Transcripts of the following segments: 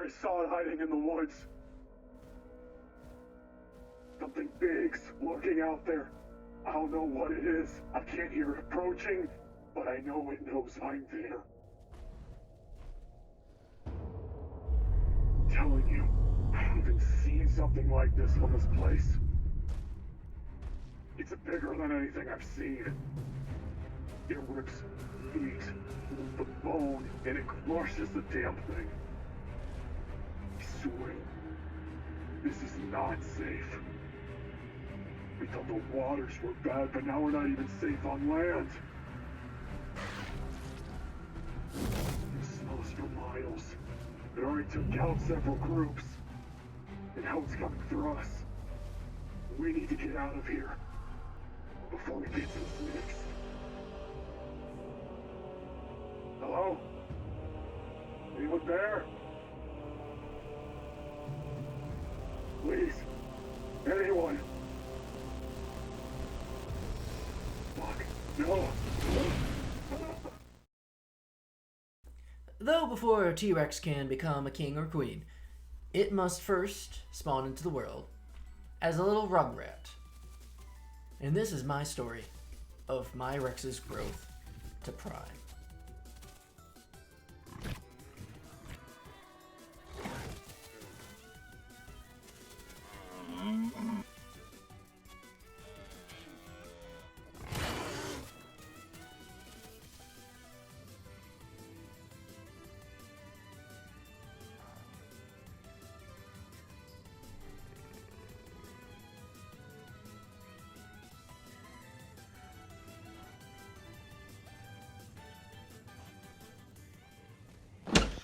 I saw it hiding in the woods. Something big's lurking out there. I don't know what it is. I can't hear it approaching, but I know it knows I'm there. I'm telling you, I haven't seen something like this on this place. It's bigger than anything I've seen. It rips meat, the bone, and it crushes the damn thing. I swear, this is not safe. We thought the waters were bad, but now we're not even safe on land. It smells for miles. It already took out several groups. And now it's coming for us. We need to get out of here before it gets us next. Hello? Anyone there? Please. Anyone? Fuck. No. Though before a T-Rex can become a king or queen, it must first spawn into the world as a little rugrat. And this is my story of my Rex's growth to prime.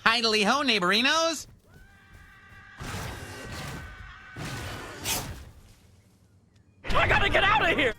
Idly ho, neighborinos! I gotta get out of here!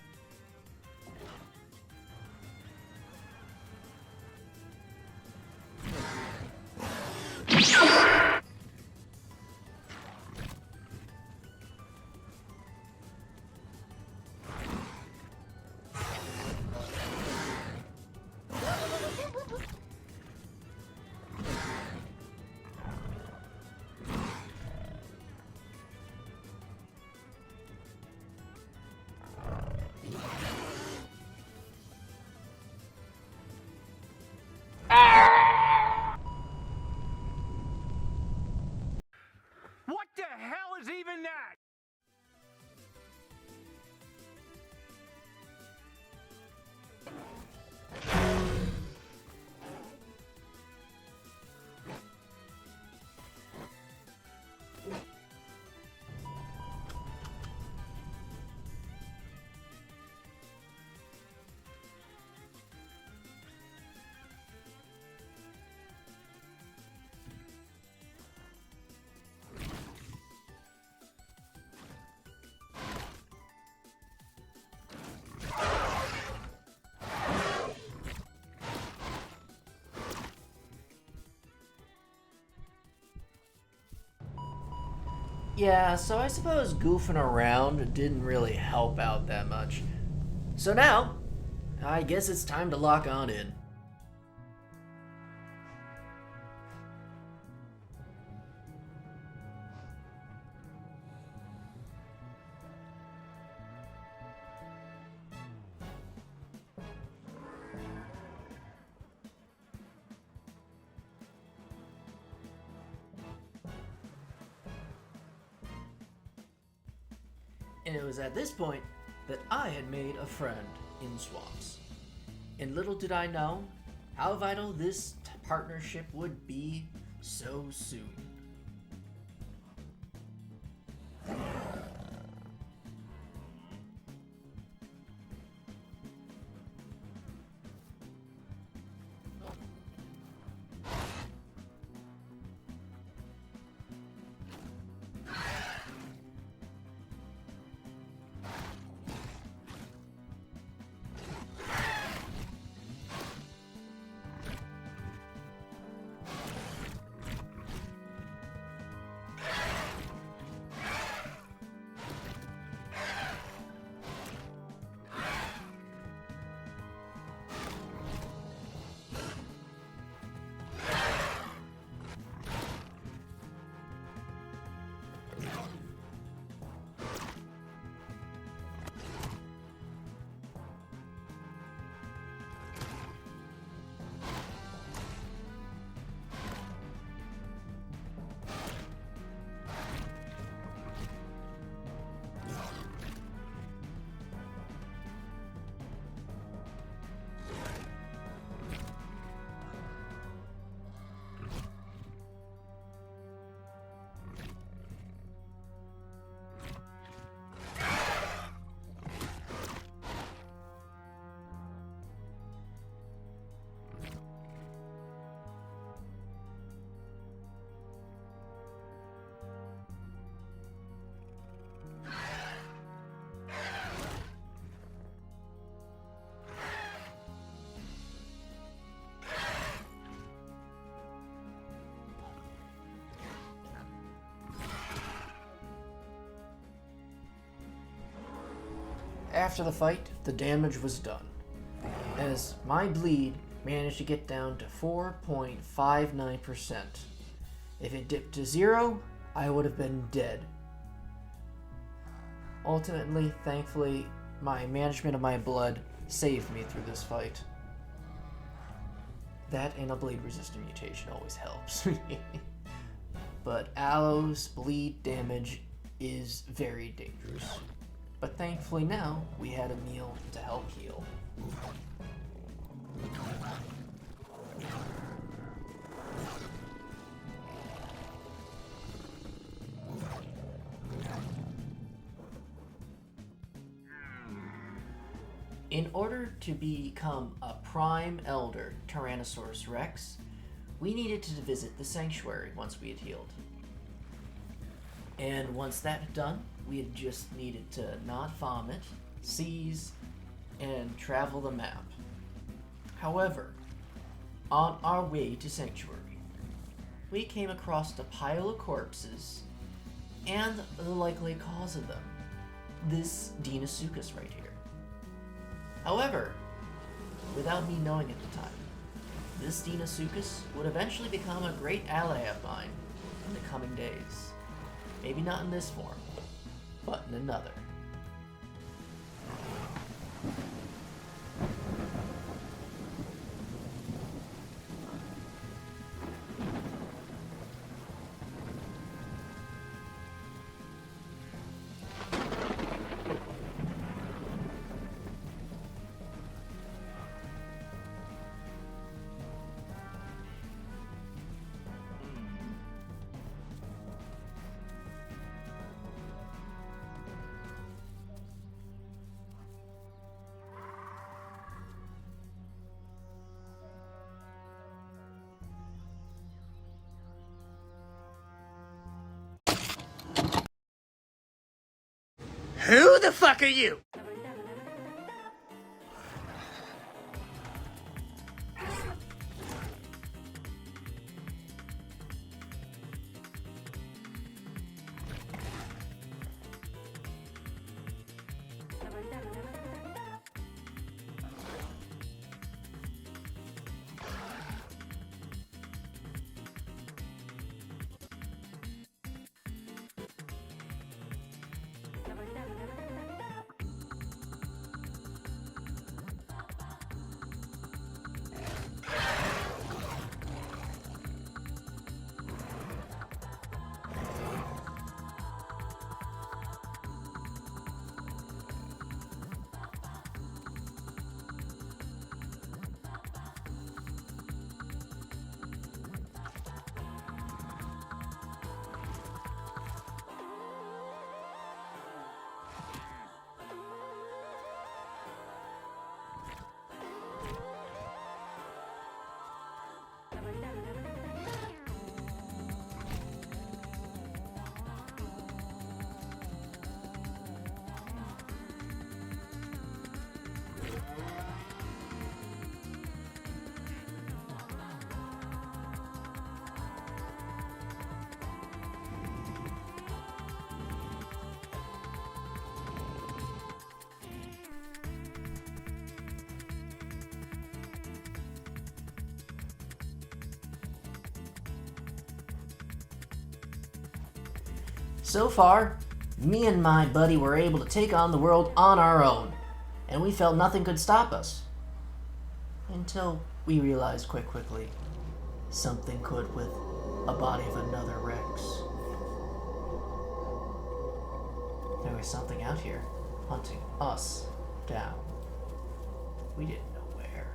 What the hell is even that? Yeah, so I suppose goofing around didn't really help out that much. So now, I guess it's time to lock on in. And it was at this point that I had made a friend in swamps. And little did I know how vital this partnership would be so soon. After the fight, the damage was done, as my bleed managed to get down to 4.59%. If it dipped to 0, I would have been dead. Ultimately, thankfully, my management of my blood saved me through this fight. That and a bleed-resistant mutation always helps. But Aloe's bleed damage is very dangerous. But thankfully now, we had a meal to help heal. In order to become a prime elder Tyrannosaurus Rex, we needed to visit the sanctuary once we had healed. And once that had done, we had just needed to not vomit, seize, and travel the map. However, on our way to sanctuary, we came across a pile of corpses and the likely cause of them, this Deinosuchus right here. However, without me knowing at the time, this Deinosuchus would eventually become a great ally of mine in the coming days. Maybe not in this form, but in another. Who the fuck are you? So far, me and my buddy were able to take on the world on our own, and we felt nothing could stop us. Until we realized quite quickly, something could with a body of another Rex. There was something out here, hunting us down. We didn't know where.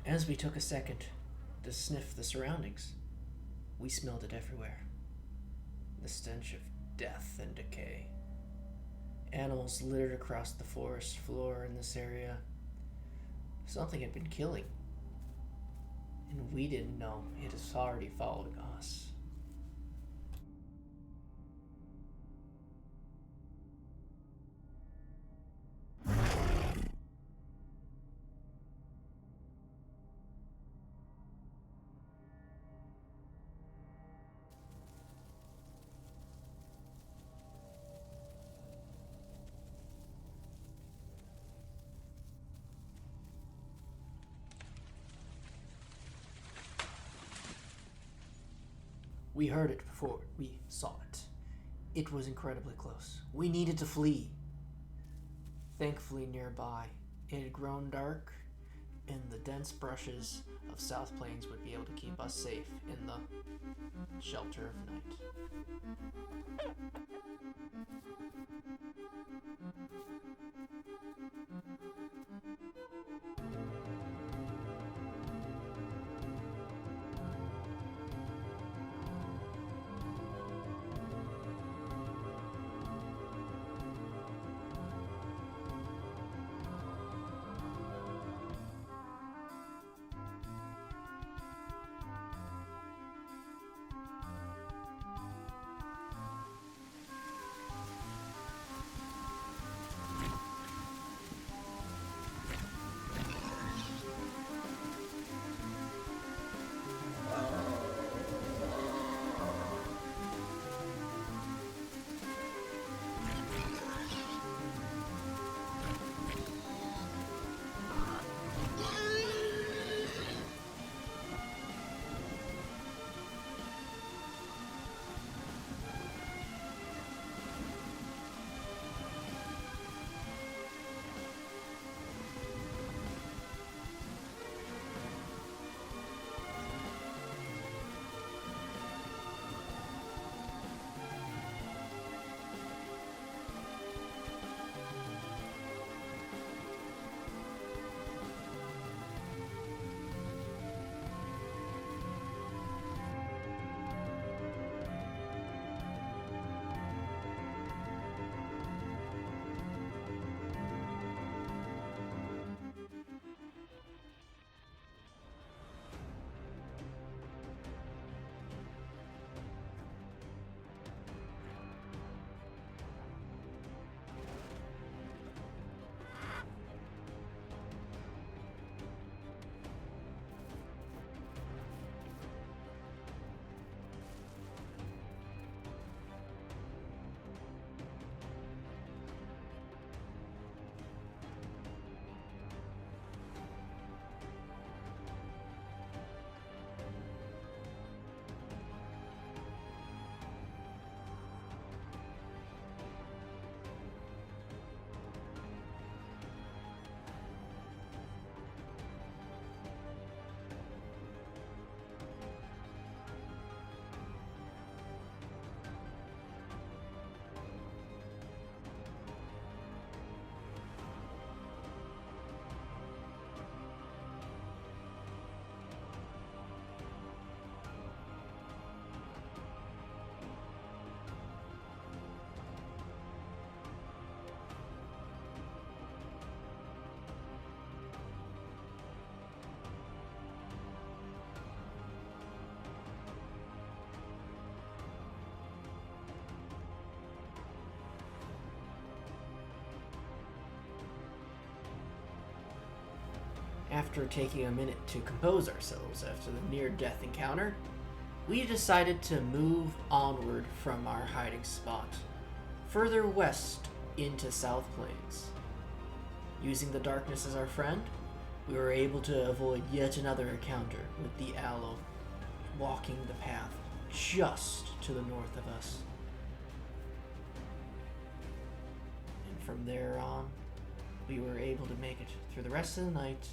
As we took a second to sniff the surroundings, we smelled it everywhere. The stench of death and decay. Animals littered across the forest floor in this area. Something had been killing, and we didn't know it was already following us. We heard it before we saw it. It was incredibly close. We needed to flee. Thankfully, nearby, it had grown dark, and the dense brushes of South Plains would be able to keep us safe in the shelter of night. After taking a minute to compose ourselves after the near-death encounter, we decided to move onward from our hiding spot, further west into South Plains. Using the darkness as our friend, we were able to avoid yet another encounter with the Aloe, walking the path just to the north of us. And from there on, we were able to make it through the rest of the night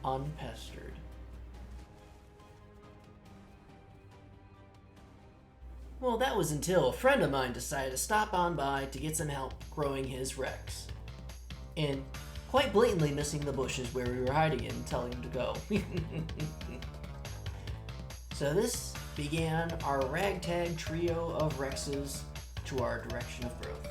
unpestered. Well, that was until a friend of mine decided to stop on by to get some help growing his Rex. And quite blatantly missing the bushes where we were hiding in and telling him to go. So this began our ragtag trio of Rexes to our direction of growth.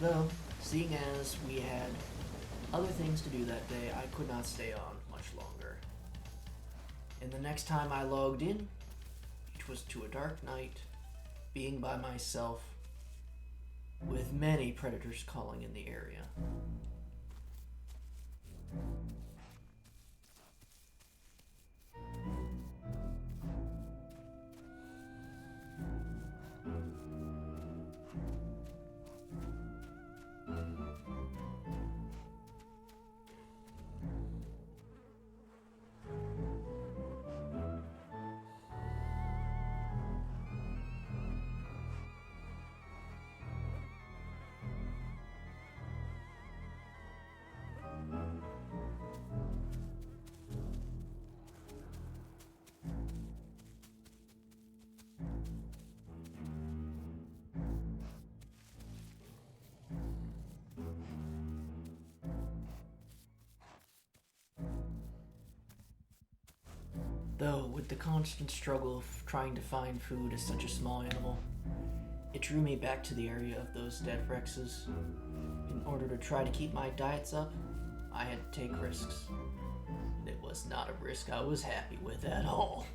Though, seeing as we had other things to do that day, I could not stay on much longer. And the next time I logged in, it was to a dark night, being by myself, with many predators calling in the area. Though, with the constant struggle of trying to find food as such a small animal, it drew me back to the area of those dead Rexes. In order to try to keep my diets up, I had to take risks. And it was not a risk I was happy with at all.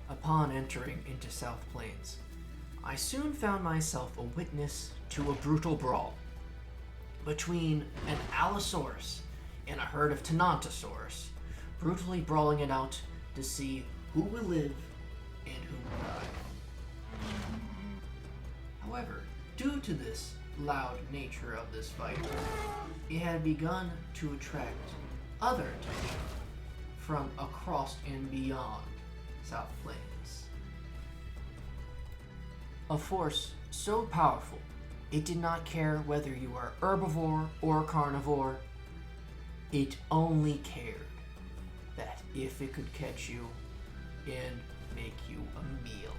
Upon entering into South Plains, I soon found myself a witness to a brutal brawl between an Allosaurus and a herd of Tenontosaurus, brutally brawling it out to see who will live and who will die. However, due to this loud nature of this fight, it had begun to attract other attention from across and beyond South Plains. A force so powerful, it did not care whether you were herbivore or carnivore. It only cared that if it could catch you and make you a meal.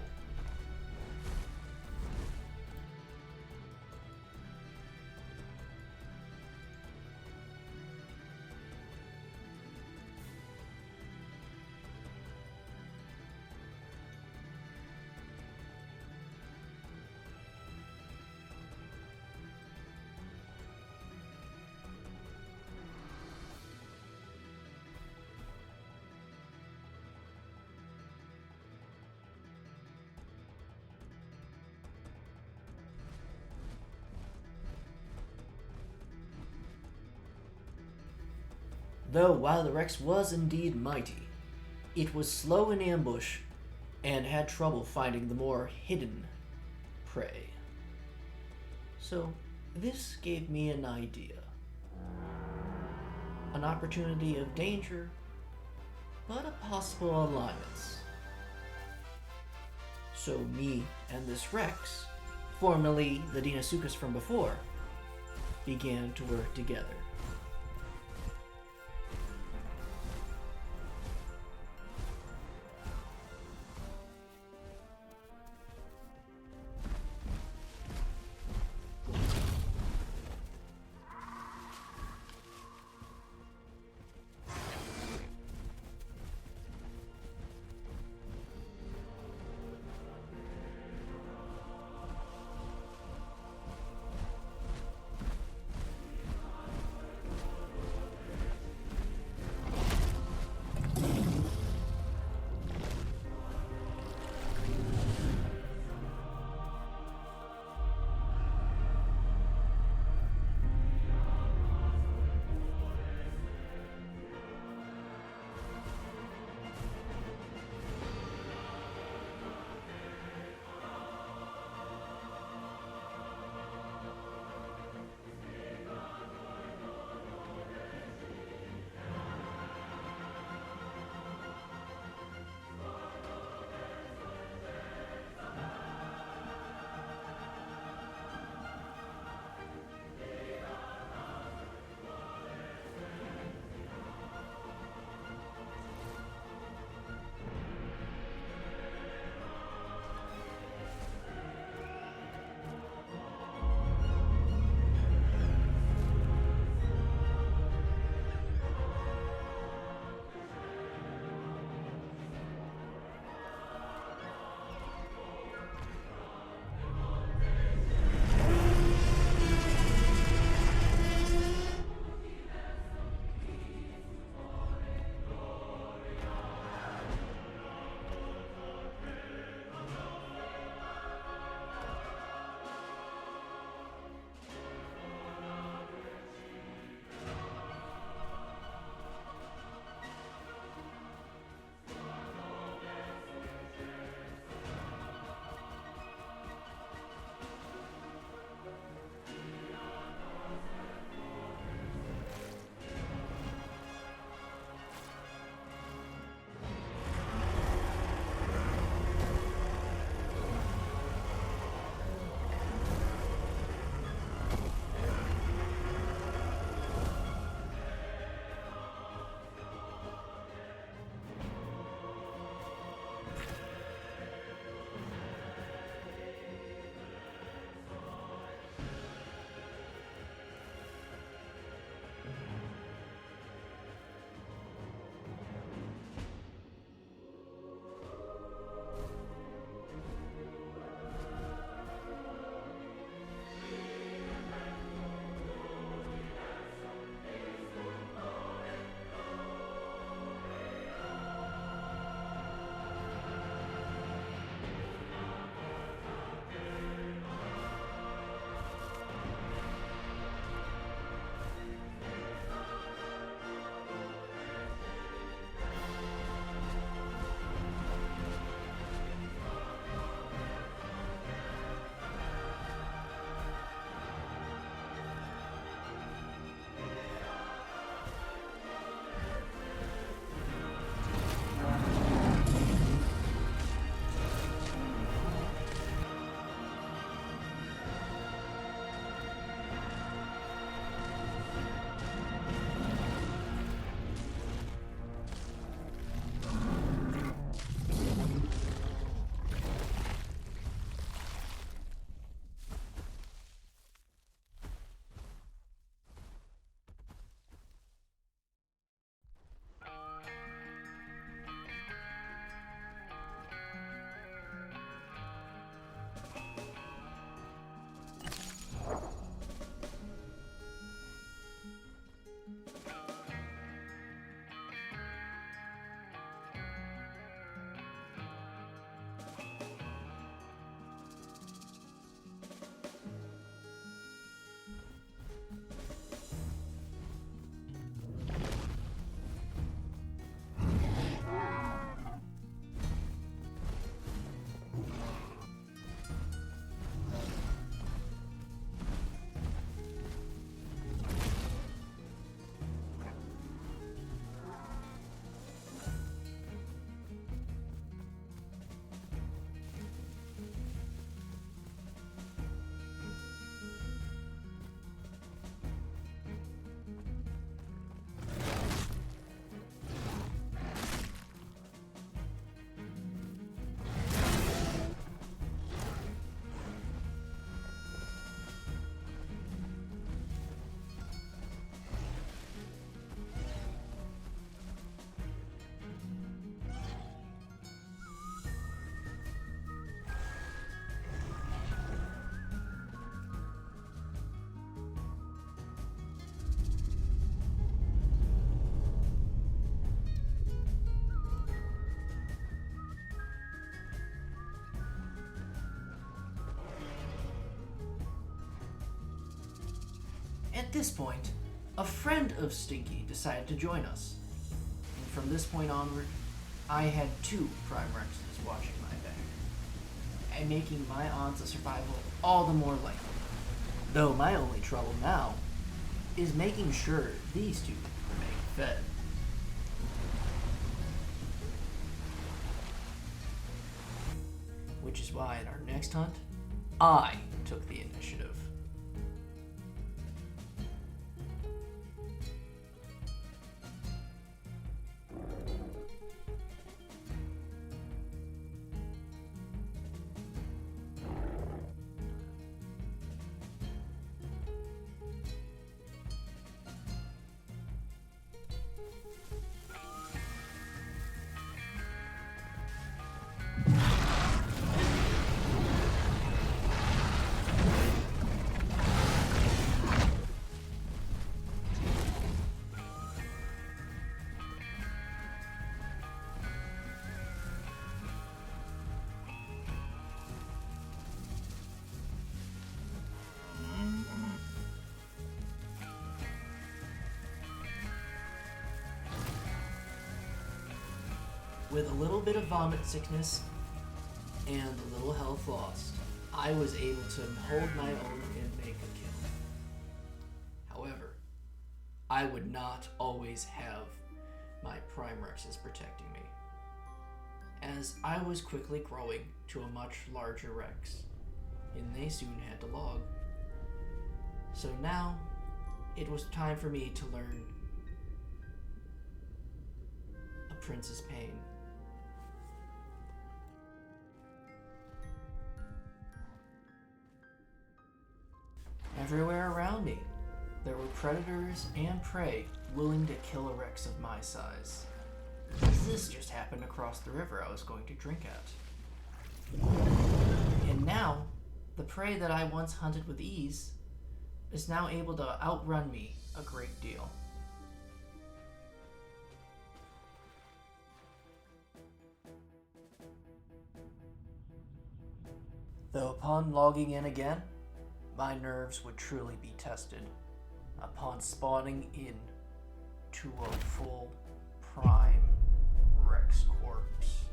though while the Rex was indeed mighty, it was slow in ambush and had trouble finding the more hidden prey. So this gave me an idea. An opportunity of danger, but a possible alliance. So me and this Rex, formerly the Deinosuchus from before, began to work together. At this point, a friend of Stinky decided to join us. And from this point onward, I had 2 Prime Rexes watching my back, and making my odds of survival all the more likely. Though my only trouble now is making sure these 2 remain fed. Which is why in our next hunt, I took the initiative. With a little bit of vomit sickness and a little health lost, I was able to hold my own and make a kill. However, I would not always have my Prime Rexes protecting me, as I was quickly growing to a much larger Rex, and they soon had to log. So now, it was time for me to learn a prince's pain. Everywhere around me, there were predators and prey willing to kill a Rex of my size. This just happened across the river I was going to drink at. And now, the prey that I once hunted with ease is now able to outrun me a great deal. Though upon logging in again, my nerves would truly be tested upon spawning in to a full Prime Rex corpse.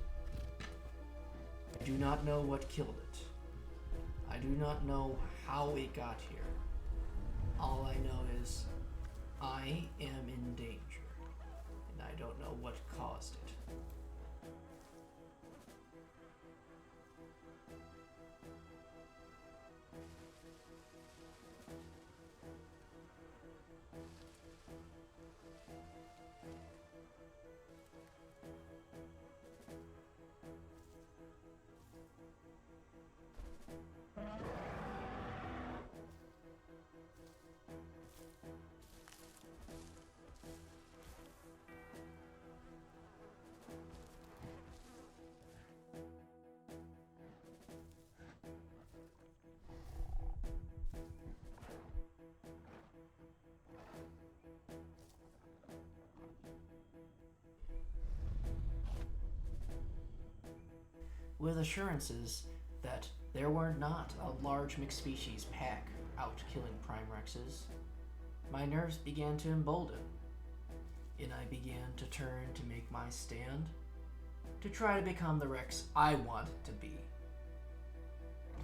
I do not know what killed it. I do not know how it got here. All I know is I am in danger, and I don't know what caused it. With assurances that there were not a large mixed species pack out killing Prime Rexes, my nerves began to embolden, and I began to turn to make my stand to try to become the Rex I want to be.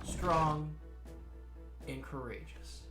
Strong and courageous.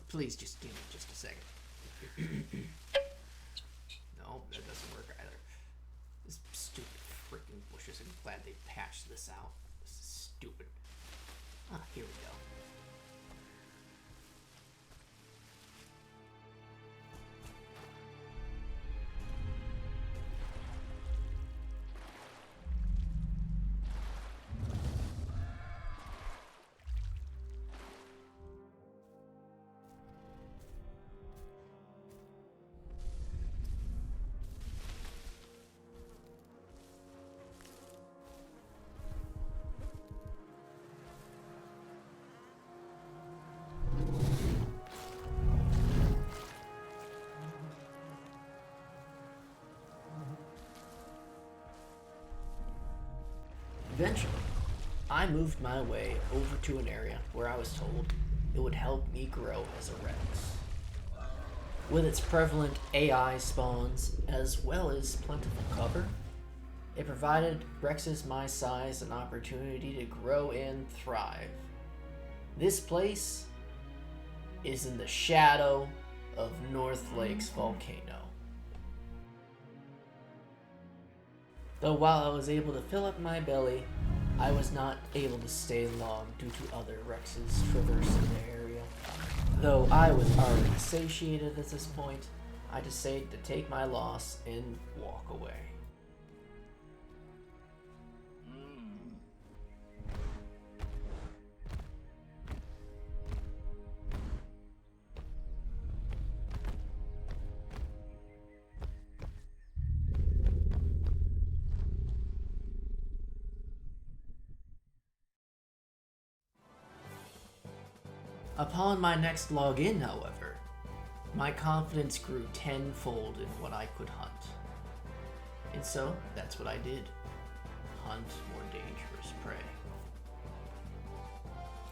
Please just give me just a second. No, that doesn't work either. This stupid freaking bushes. I'm glad they patched this out. This is stupid. Ah, here we go. Eventually, I moved my way over to an area where I was told it would help me grow as a Rex. With its prevalent AI spawns, as well as plentiful cover, it provided Rexes my size an opportunity to grow and thrive. This place is in the shadow of North Lake's volcano. Though while I was able to fill up my belly, I was not able to stay long due to other Rexes traversing the area. Though I was already satiated at this point, I decided to take my loss and walk away. Upon my next login, however, my confidence grew tenfold in what I could hunt. And so, that's what I did. Hunt more dangerous prey.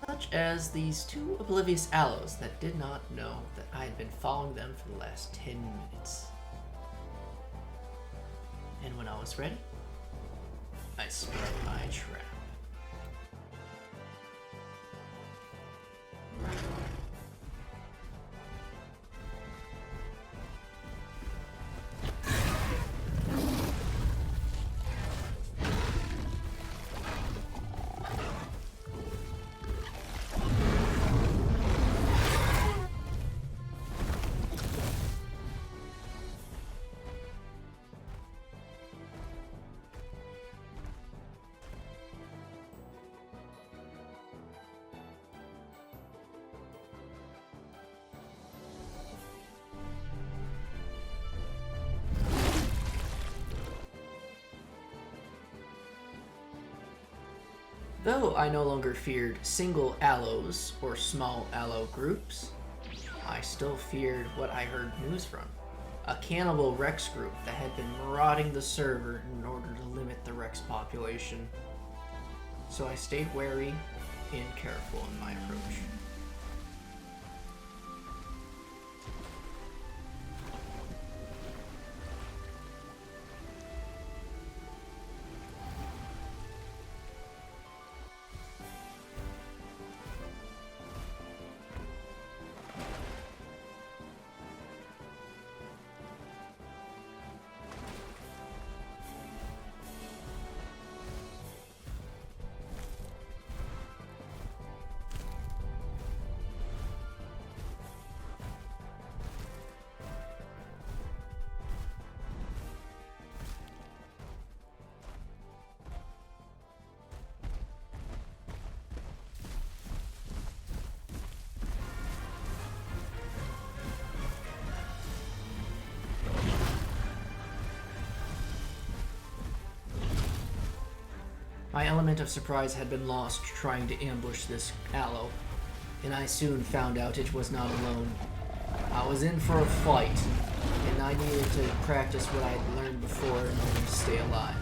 Such as these two oblivious aloes that did not know that I had been following them for the last 10 minutes. And when I was ready, I spread my trap. Though I no longer feared single aloes or small aloe groups, I still feared what I heard news from. A cannibal Rex group that had been marauding the server in order to limit the Rex population. So I stayed wary and careful in my approach. My element of surprise had been lost trying to ambush this aloe, and I soon found out it was not alone. I was in for a fight, and I needed to practice what I had learned before in order to stay alive.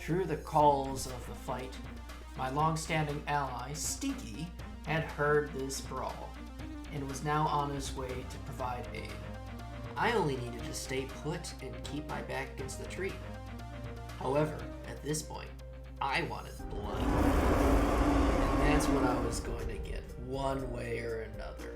Through the calls of the fight, my long-standing ally, Stinky, had heard this brawl, and was now on his way to provide aid. I only needed to stay put and keep my back against the tree. However, at this point, I wanted blood. And that's what I was going to get, one way or another.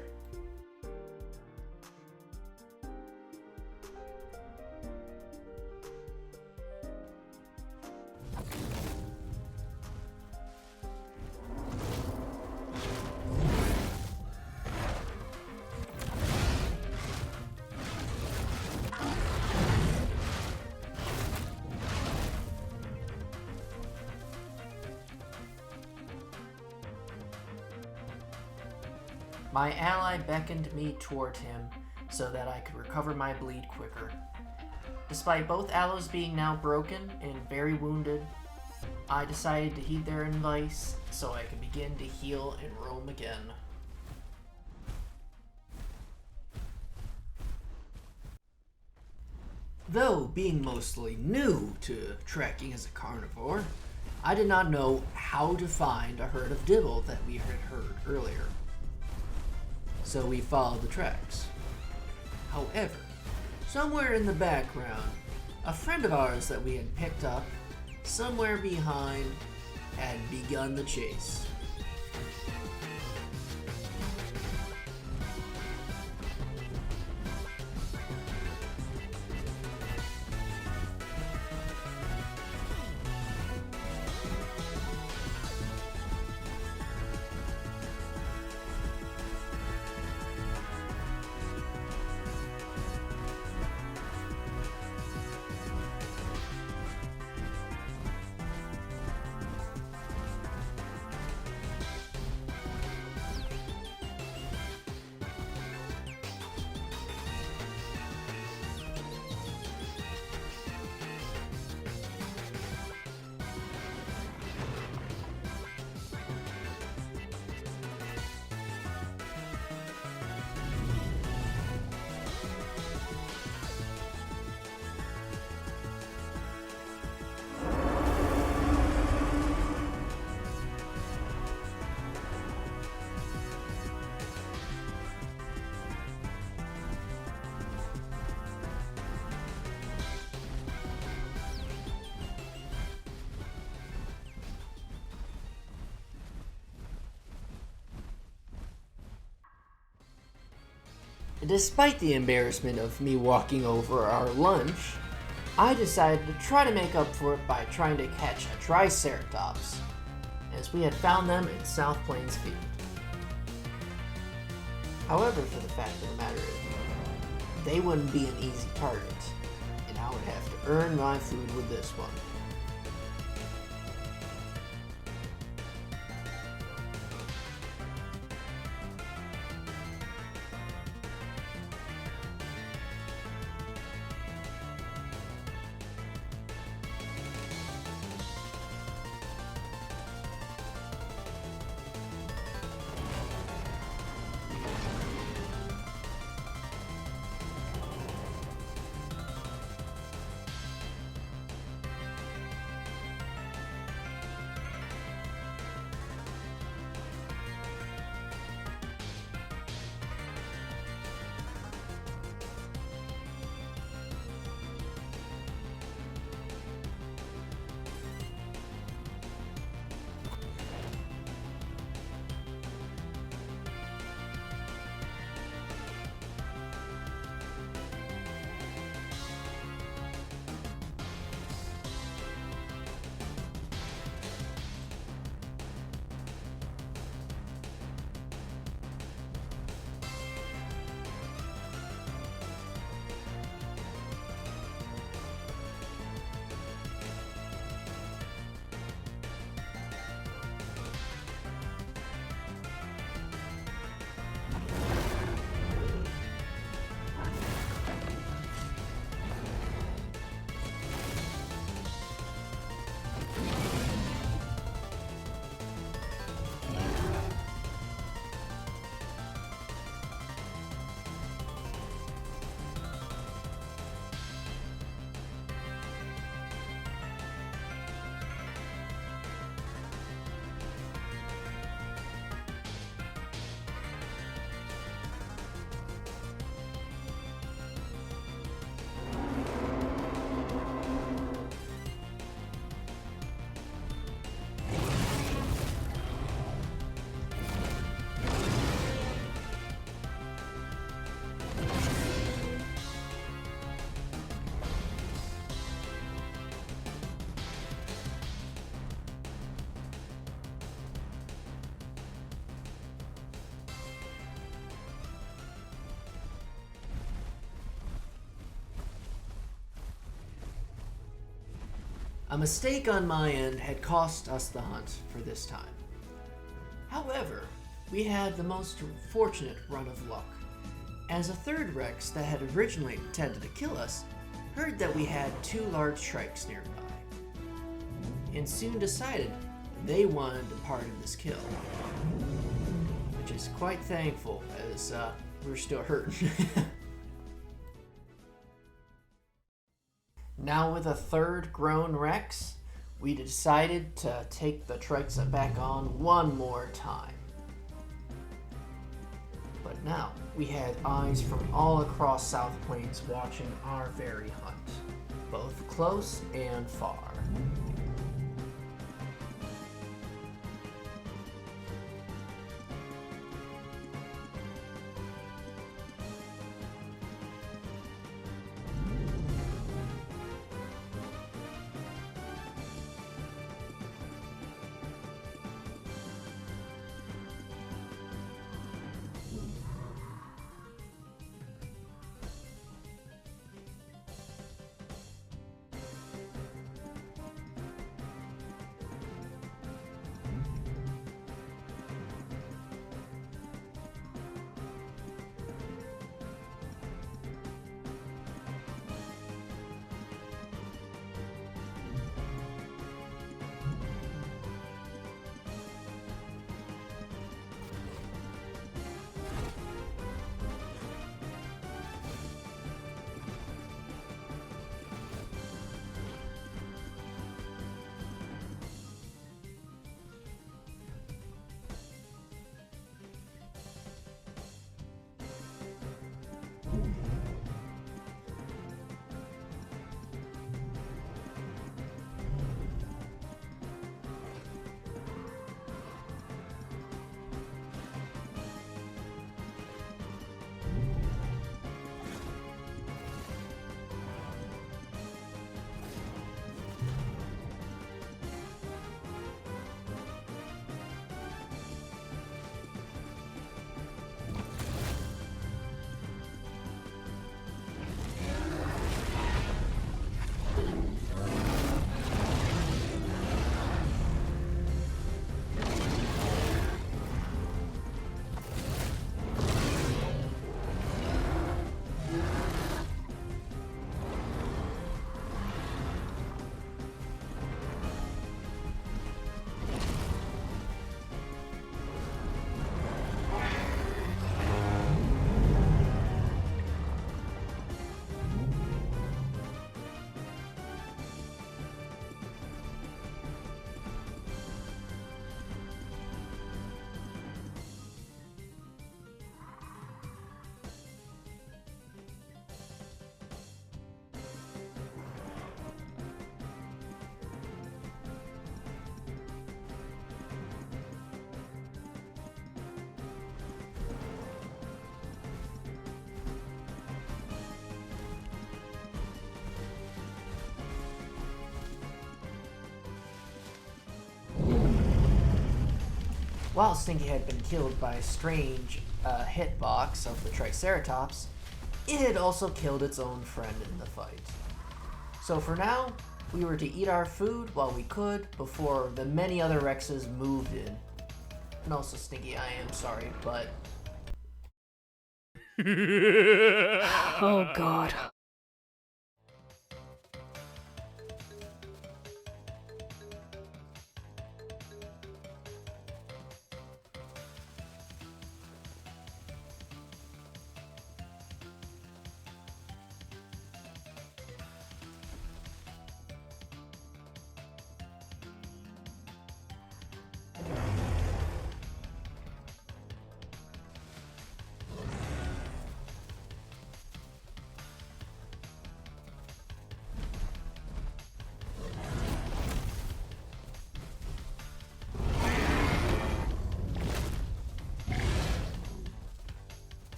My ally beckoned me toward him so that I could recover my bleed quicker. Despite both aloes being now broken and very wounded, I decided to heed their advice so I could begin to heal and roam again. Though being mostly new to trekking as a carnivore, I did not know how to find a herd of dibble that we had heard earlier. So we followed the tracks. However, somewhere in the background, a friend of ours that we had picked up, somewhere behind, had begun the chase. Despite the embarrassment of me walking over our lunch, I decided to try to make up for it by trying to catch a triceratops, as we had found them in South Plains Field. However, for the fact of the matter is, they wouldn't be an easy target, and I would have to earn my food with this one. A mistake on my end had cost us the hunt for this time. However, we had the most fortunate run of luck, as a third Rex that had originally intended to kill us heard that we had 2 large trikes nearby, and soon decided they wanted a part of this kill, which is quite thankful as we're still hurting. Now with a third grown Rex, we decided to take the trikes back on one more time. But now we had eyes from all across South Plains watching our very hunt, both close and far. While Stinky had been killed by a strange hitbox of the Triceratops, it had also killed its own friend in the fight. So for now, we were to eat our food while we could before the many other Rexes moved in. And also, Stinky, I am sorry, but... Oh god.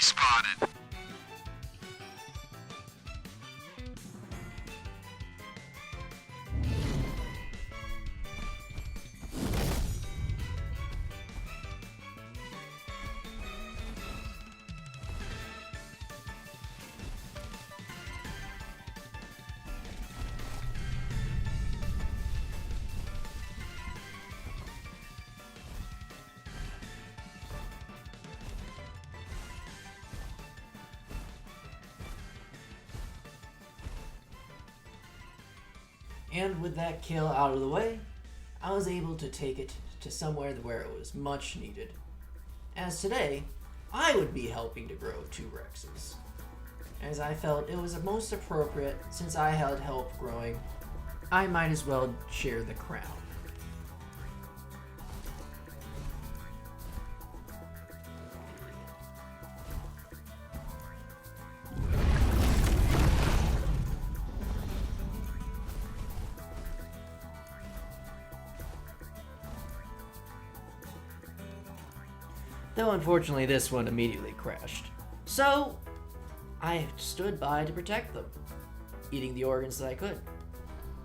spotted. And with that kill out of the way, I was able to take it to somewhere where it was much needed. As today, I would be helping to grow 2 Rexes, as I felt it was most appropriate since I had help growing. I might as well share the crown. Though unfortunately this one immediately crashed. So, I stood by to protect them, eating the organs that I could.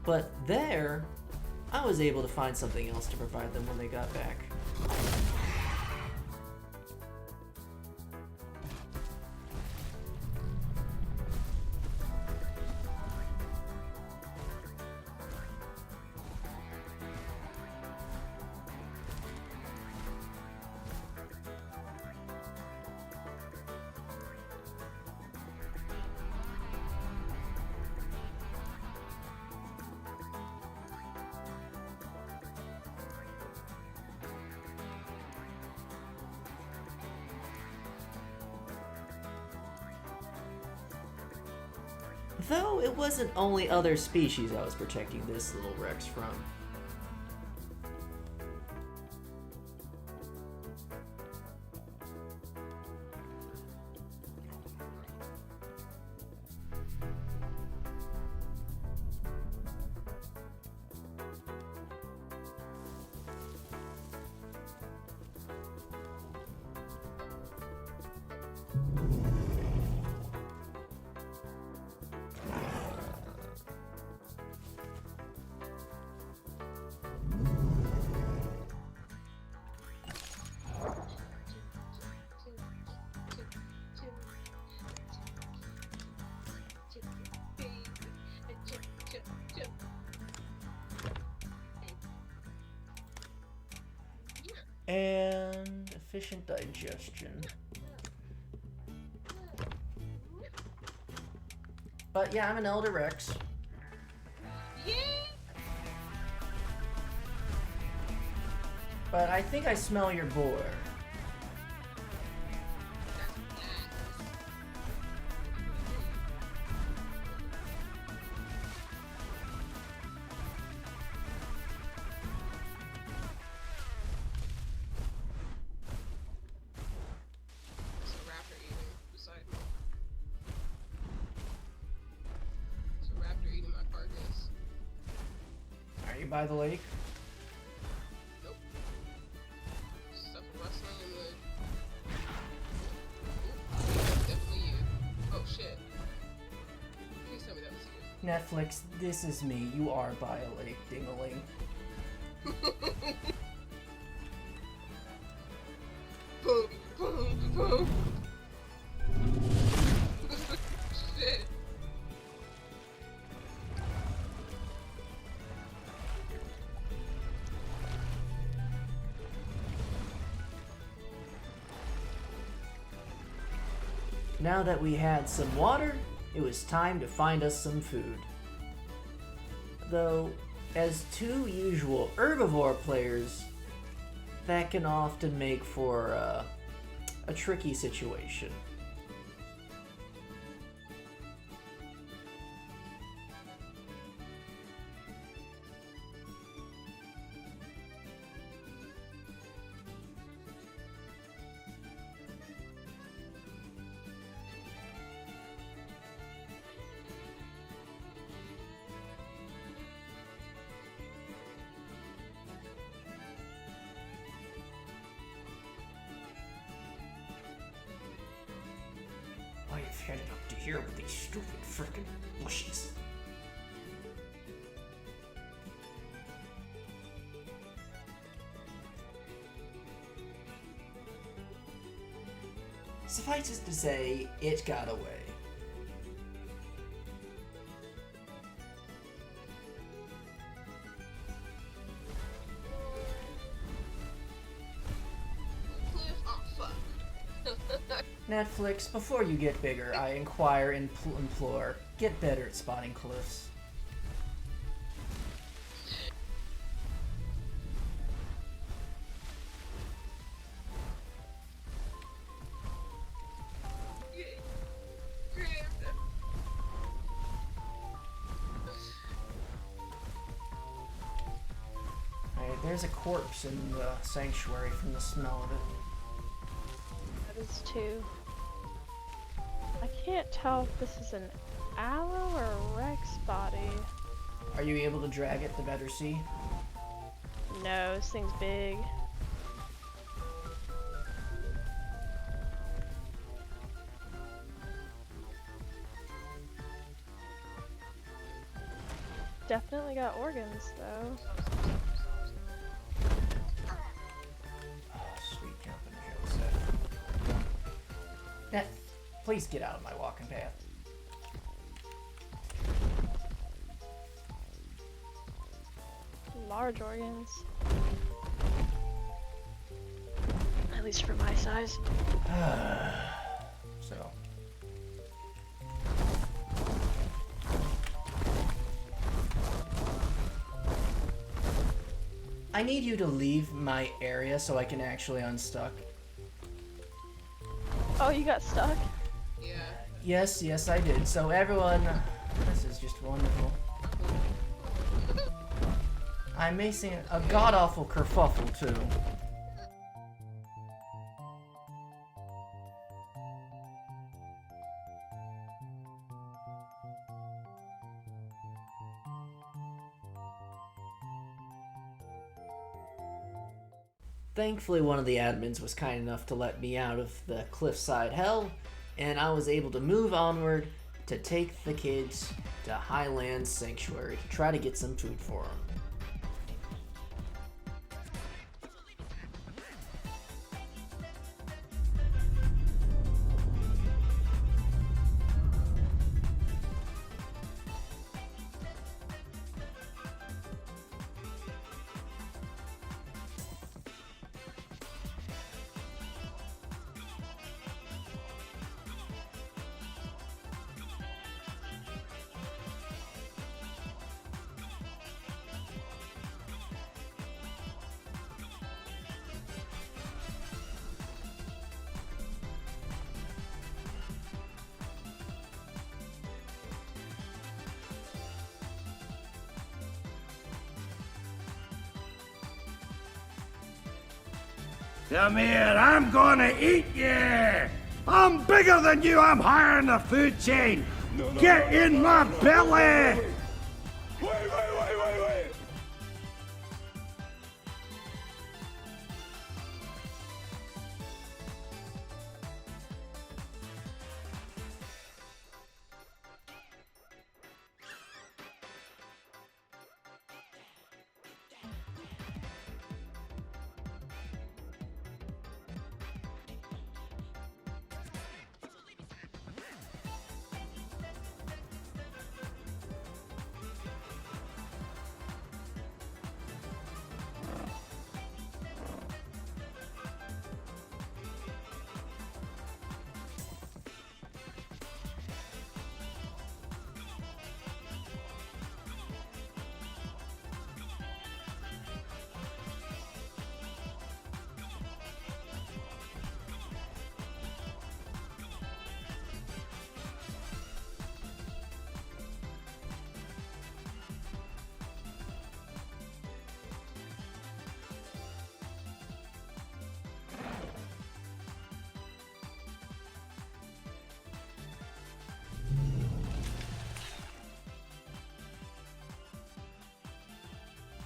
But there, I was able to find something else to provide them when they got back. Though it wasn't only other species I was protecting this little Rex from. And efficient digestion. But yeah, I'm an Elder Rex. But I think I smell your boar. By the lake? Nope. Stuff rustling in the... Ooh, that's definitely you. Oh shit. Please tell me that was you. Netflix, this is me. You are by a lake, ding-a-ling. Boom, boom, boom. Shit. Now that we had some water, it was time to find us some food. Though, as 2 usual herbivore players, that can often make for a tricky situation. here with these stupid frickin' bushes. Suffice it to say, it got away. Cliff, oh fuck. Netflix, before you get bigger, I inquire and implore, get better at spotting cliffs. Alright, there's a corpse in the sanctuary from the smell of it. That is two. I can't tell if this is an aloe or a Rex body. Are you able to drag it to better see? No, this thing's big. Definitely got organs though. Oh, sweet jumping Joseph. Net, please get out of my walking path. Large organs. At least for my size. So. I need you to leave my area so I can actually unstuck. Oh, you got stuck? Yeah. Yes, I did. So everyone, this is just wonderful. I'm making a god-awful kerfuffle, too. Thankfully, one of the admins was kind enough to let me out of the cliffside hell, and I was able to move onward to take the kids to Highlands Sanctuary to try to get some food for them. Come here, I'm gonna eat you! I'm bigger than you, I'm higher in the food chain! Get in my belly! Wait!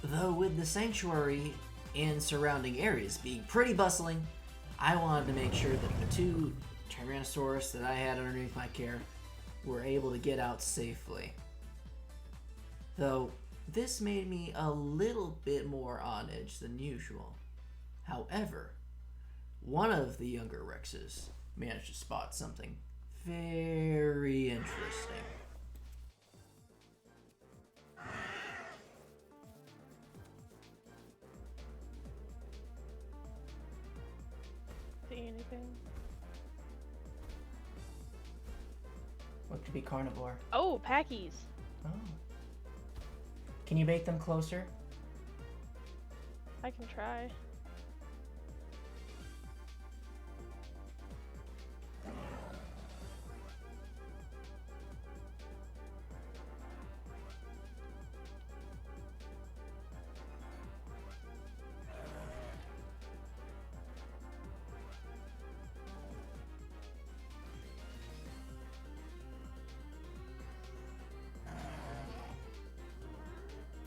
Though with the sanctuary and surrounding areas being pretty bustling, I wanted to make sure that the two Tyrannosaurus that I had underneath my care were able to get out safely. Though, this made me a little bit more on edge than usual. However, one of the younger Rexes managed to spot something very interesting. See anything? What could be carnivore? Oh, packies. Oh. Can you make them closer? I can try.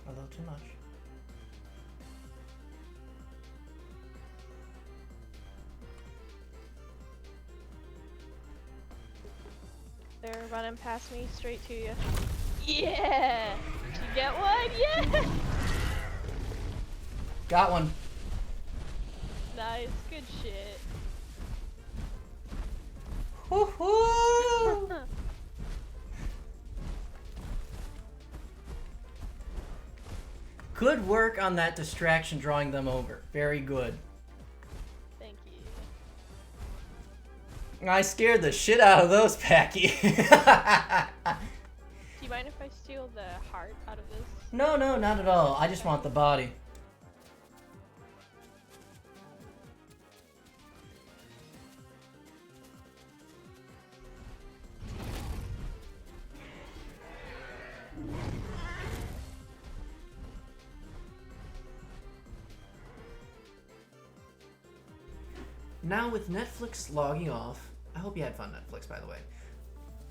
A little too much. They're running past me straight to you. Yeah! Did you get one? Yeah! Got one. Nice, good shit. Woohoo! Good work on that distraction drawing them over. Very good. Thank you. I scared the shit out of those Packy. Do you mind if I steal the heart out of this? No, not at all. I just want the body. Now with Netflix logging off, I hope you had fun, Netflix, by the way,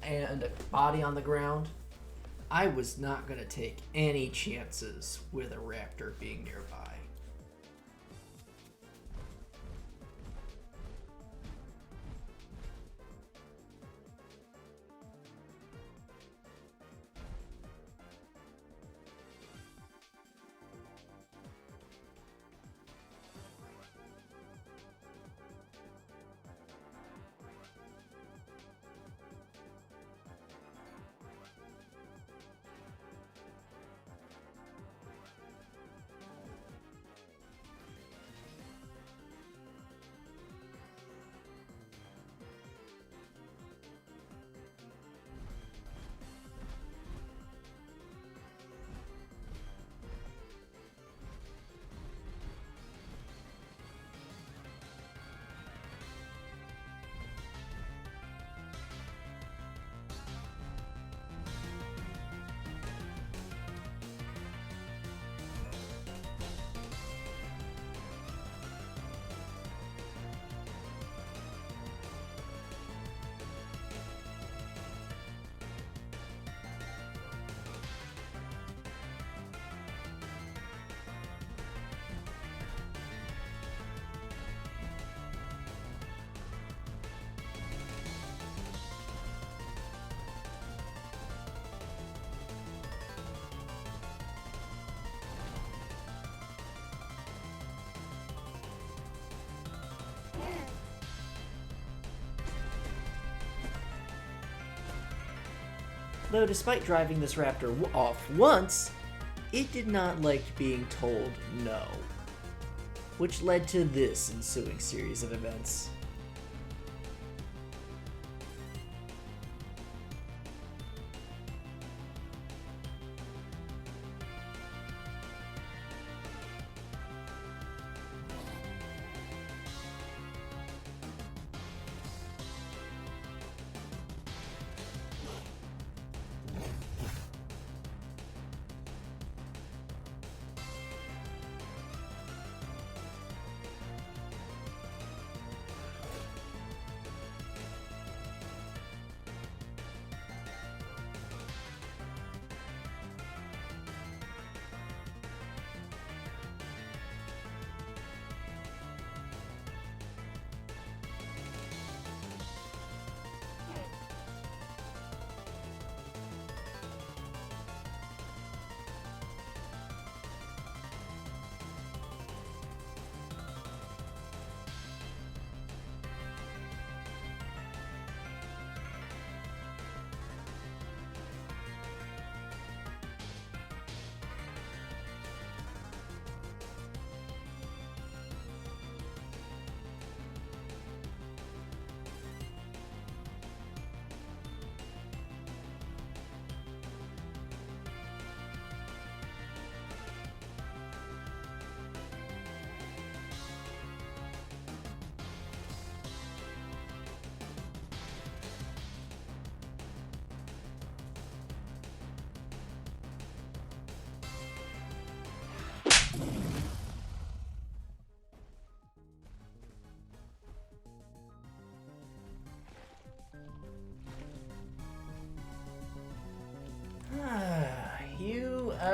and a body on the ground, I was not going to take any chances with a raptor being nearby. Though despite driving this raptor off once, it did not like being told no, which led to this ensuing series of events.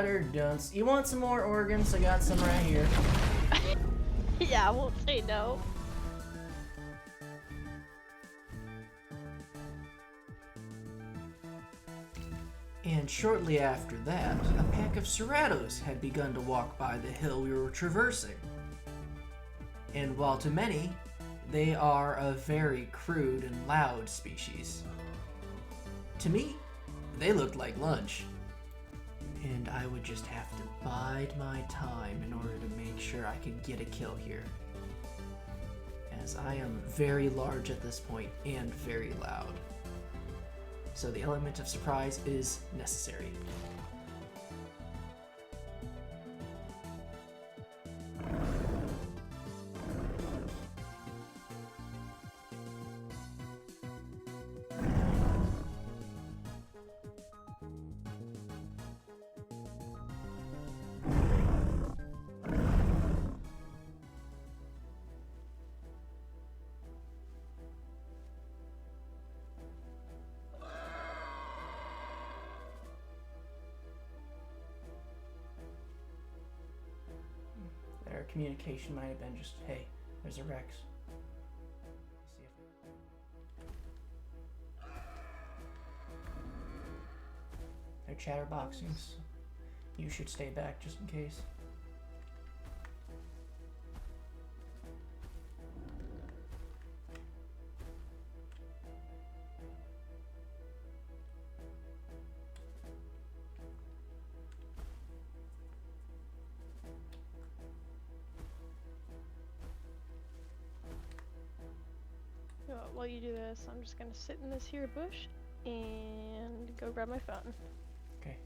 Butter dunce. You want some more organs? I got some right here. Yeah, I won't say no. And shortly after that, a pack of serratos had begun to walk by the hill we were traversing. And while to many, they are a very crude and loud species, to me, they looked like lunch. And I would just have to bide my time in order to make sure I could get a kill here, as I am very large at this point and very loud. So the element of surprise is necessary. Their communication might have been just, hey, there's a Rex. See if... They're chatterboxing, so you should stay back just in case. While you do this, I'm just gonna sit in this here bush and go grab my phone. Okay.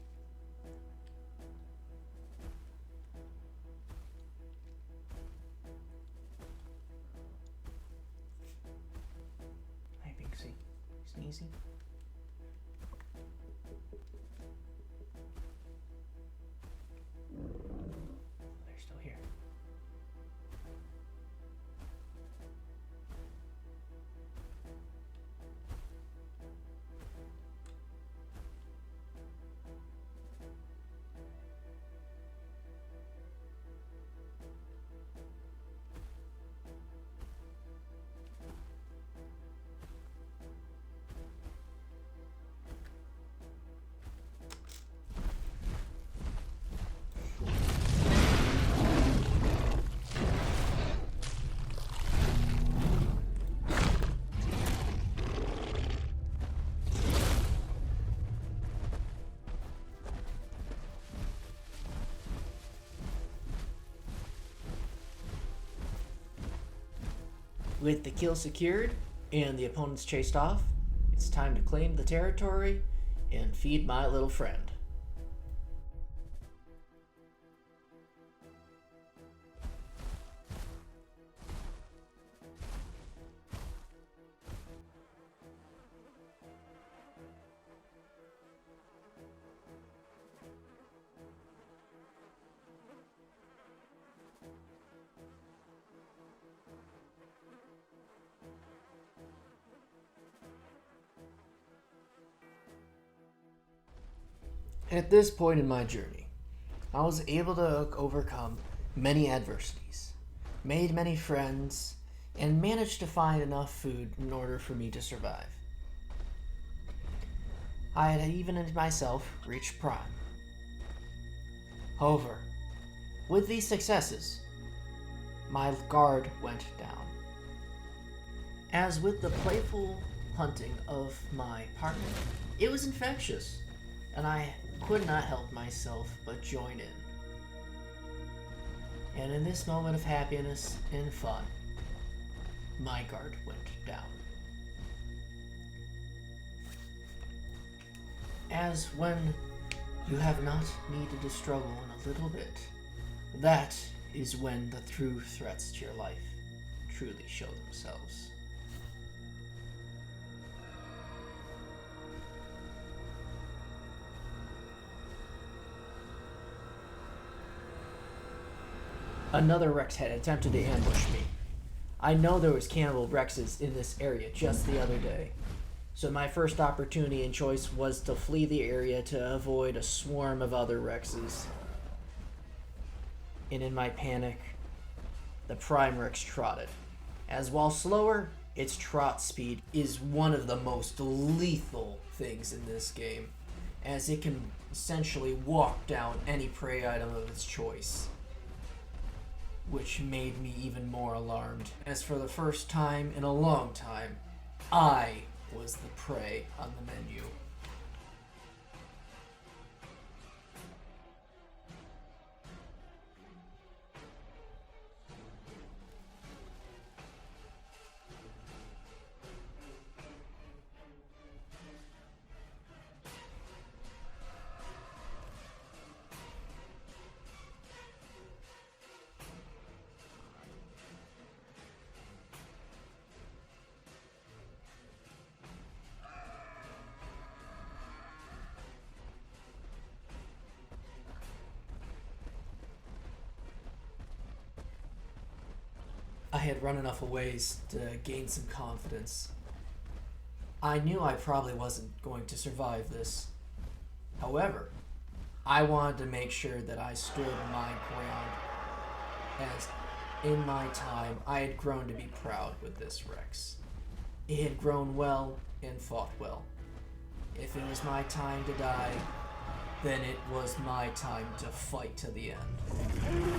Hi, Binksy. Sneezing. They're still here. With the kill secured and the opponents chased off, it's time to claim the territory and feed my little friend. At this point in my journey, I was able to overcome many adversities, made many friends, and managed to find enough food in order for me to survive. I had even myself reached prime. However, with these successes, my guard went down. As with the playful hunting of my partner, it was infectious, and I could not help myself but join in. And in this moment of happiness and fun, my guard went down. As when you have not needed to struggle in a little bit, that is when the true threats to your life truly show themselves. Another Rex had attempted to ambush me. I know there was cannibal Rexes in this area just the other day, So my first opportunity and choice was to flee the area to avoid a swarm of other Rexes. And in my panic, the Prime Rex trotted. As while slower, its trot speed is one of the most lethal things in this game, as it can essentially walk down any prey item of its choice, which made me even more alarmed, as for the first time in a long time, I was the prey on the menu. I had run enough a ways to gain some confidence. I knew I probably wasn't going to survive this. However, I wanted to make sure that I stood my ground, as in my time I had grown to be proud with this Rex. It had grown well and fought well. If it was my time to die, then it was my time to fight to the end.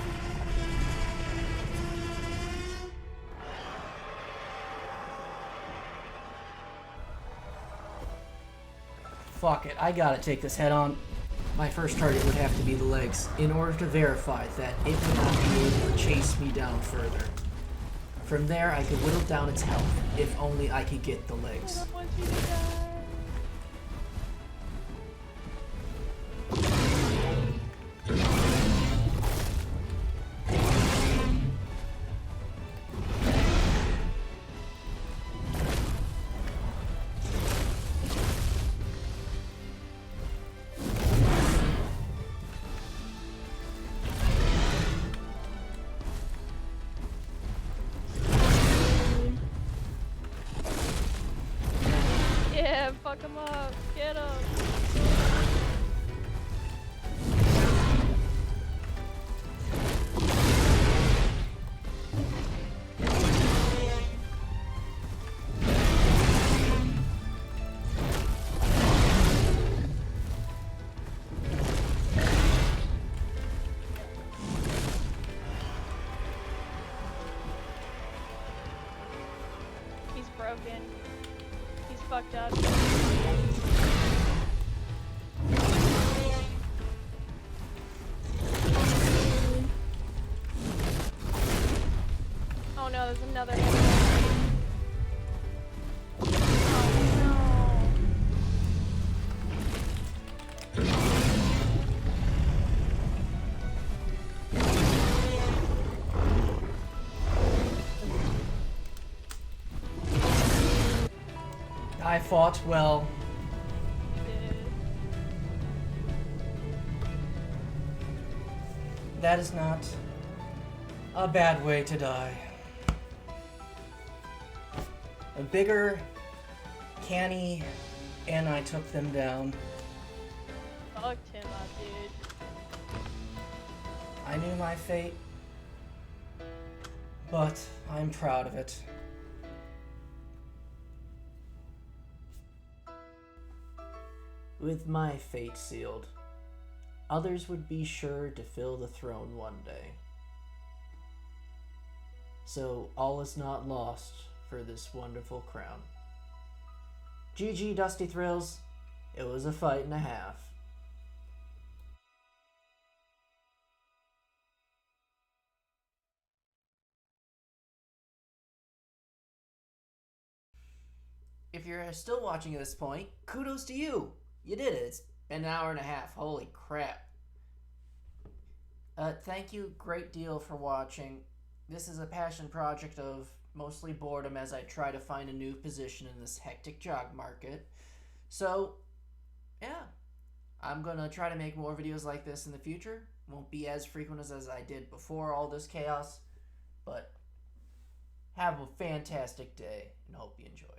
Fuck it, I gotta take this head on. My first target would have to be the legs, in order to verify that it would not be able to chase me down further. From there, I could whittle down its health, if only I could get the legs. I don't want you to die. Yeah, fuck him up. Get him. He's broken. He's fucked up. Oh no, there's another enemy. Oh no. I fought well. Dude. That is not a bad way to die. A bigger, canny, and I took them down. Fucked him up, dude. I knew my fate, but I'm proud of it. With my fate sealed, others would be sure to fill the throne one day. So all is not lost for this wonderful crown. GG Dusty Thrills, it was a fight and a half. If you're still watching at this point, kudos to you. You did it. It's been an hour and a half. Holy crap. Thank you a great deal for watching. This is a passion project of mostly boredom as I try to find a new position in this hectic job market. So, yeah. I'm going to try to make more videos like this in the future. Won't be as frequent as I did before all this chaos. But have a fantastic day and hope you enjoy.